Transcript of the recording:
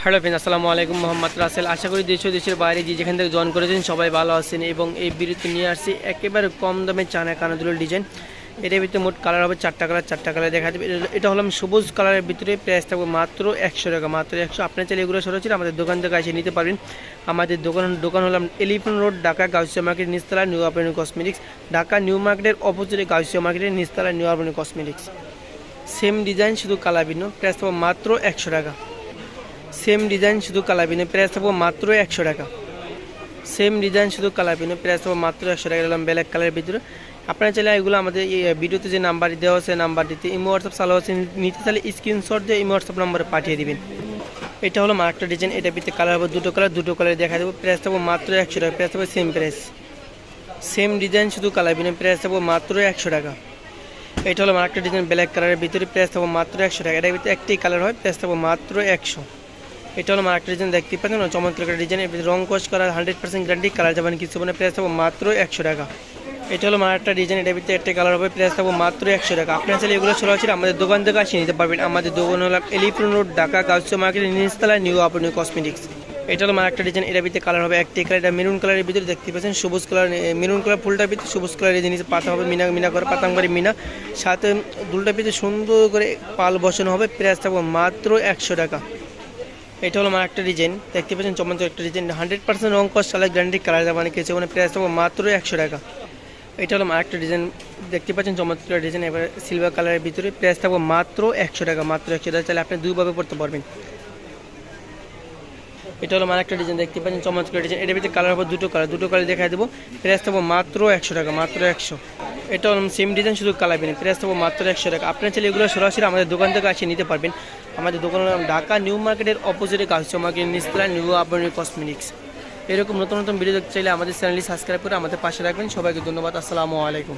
Hello friend, আসসালামু আলাইকুম। মোহাম্মদ রাসেল। আশা করি দেশ ও দেশের বাইরে যে যেখান থেকে জয়েন করেছেন সবাই ভালো আছেন। এবং এই ভিডিওতে নিয়ে আসছি একেবারে কম দামে চায়না কানাদুলের ডিজাইন। এটার ভিতরে মোট কালার হবে চারটা কালার দেখা যাবে। এটা হলাম সবুজ কালারের ভিতরে, প্রাইস থাকবে মাত্র 100 টাকা, মাত্র 100। আপনার চাইলে এগুলো সরাসরি আমাদের দোকান থেকে এসে নিতে পারবেন। আমাদের দোকান হলাম Elephant Road, Dhaka Gausia Market নিচতলা, New Urbani Cosmetics. Dhaka New মার্কেটের অপোজিটে গাউসিয়া মার্কেটের নিচতলা, New Urbani Cosmetics. Same design, শুধু কালার ভিন্ন, প্রাইস থাকবে মাত্র 100 টাকা। সেম ডিজাইন শুধু কালার ভিন্ন, প্রাইস থাকবো মাত্র 100 টাকা। সেম ডিজাইন শুধু কালার ভিন্ন, প্রাইস থাকবো মাত্র 100 টাকা। এলাম ব্ল্যাক কালারের ভিতরে। আপনারা চাইলে এগুলো আমাদের এই ভিডিওতে যে নাম্বার দেওয়া আছে নাম্বারটিতে ইমো হোয়াটসঅ্যাপ চালু আছে, নিতে চাইলে স্ক্রিনশট দিয়ে ইমো হোয়াটসঅ্যাপ নাম্বারে পাঠিয়ে দিবেন। এটা হলো আরেকটা ডিজাইন। এটার ভিতরে কালার হবে দুটো কালার দেখা দেবো। প্রাইস থাকবো মাত্র 100 টাকা। প্রাইস থাকবে সেম প্রাইস, সেম ডিজাইন শুধু কালার ভিন্ন, প্রাইস থাকবো মাত্র 100 টাকা। এটা হলো আরেকটা ডিজাইন ব্ল্যাক কালারের ভিতরে, প্রাইস থাকবো মাত্র 100 টাকা। এটার ভিতরে একটি কালার হয়, প্রাইস থাকবো মাত্র 100। এটা হলো আরেকটা ডিজাইন, দেখতে পাচ্ছেন চমৎকার একটা ডিজাইন। রং কস করা 100% গ্যারান্টি, কালার যাবেন কিছু মানে, প্রাইস থাকবো মাত্র 100 টাকা। এটা হলো আরেকটা ডিজাইন, এটার ভিতরে একটা কালার হবে, প্রাইস থাকবো মাত্র 100 টাকা। আপনার চাইলে এগুলো সরাসরি আমাদের দোকান থেকে আসে নিতে পারবেন। আমাদের দোকান হলো Elephant Road, Dhaka Gausia Market নিচতলা, নিউ আরবানি কসমেটিক্স। এটা হলো আরেকটা ডিজাইন, এটার ভিতরে কালার হবে একটি কালার। এটা মেরুন কালারের ভিতরে দেখতে পাচ্ছেন, সবুজ কালার, মেরুন কালার ফুলটার ভিতরে সবুজ কালারের জিনিস পাতা হবে, মিনা করে পাতাঙ্গারি মিনা, সাথে দুলটার ভিতরে সুন্দর করে পাল বসানো হবে। প্রাইস থাকবো মাত্র 100 টাকা। এটা হলো আমার একটা ডিজাইন, দেখতে পাচ্ছেন চমৎকার একটা ডিজাইন, 100% রং কস সালা গ্যারান্টি, কালার যাবে কিছু মানে, প্রাইস থাকবো মাত্র 100 টাকা। এটা হলো আরেকটা ডিজাইন, দেখতে পাচ্ছেন চমৎকার ডিজাইন, এবার সিলভার কালারের ভিতরে, প্রাইস থাকবো মাত্র 100 টাকা, মাত্র 100 টাকা। চাইলে আপনি দুইভাবে পড়তে পারবেন। এটা হলো আরেকটা ডিজাইন, দেখতে পাচ্ছেন চমৎকার ডিজাইন। এটার ভিতরে কালার হবে দুটো কালার দেখাই দেবো। প্রাইস থাকবো মাত্র 100 টাকা, মাত্র 100। এটা হলো সেম ডিজাইন, শুধু কালার ভিন্ন, প্রাইস থাকবো মাত্র 100 টাকা। আপনার চাইলে এগুলো সরাসরি আমাদের দোকান থেকে আসে নিতে পারবেন। আমাদের দোকান হলো ঢাকা নিউ মার্কেটের অপোজিটে গাউসিয়া মার্কেট নিচতলা, নিউ আরবানি কসমেটিক্স। এরকম নতুন ভিডিও দেখতে চাইলে আমাদের চ্যানেলটি সাবস্ক্রাইব করে আমাদের পাশে রাখবেন। সবাইকে ধন্যবাদ। আসসালামু আলাইকুম।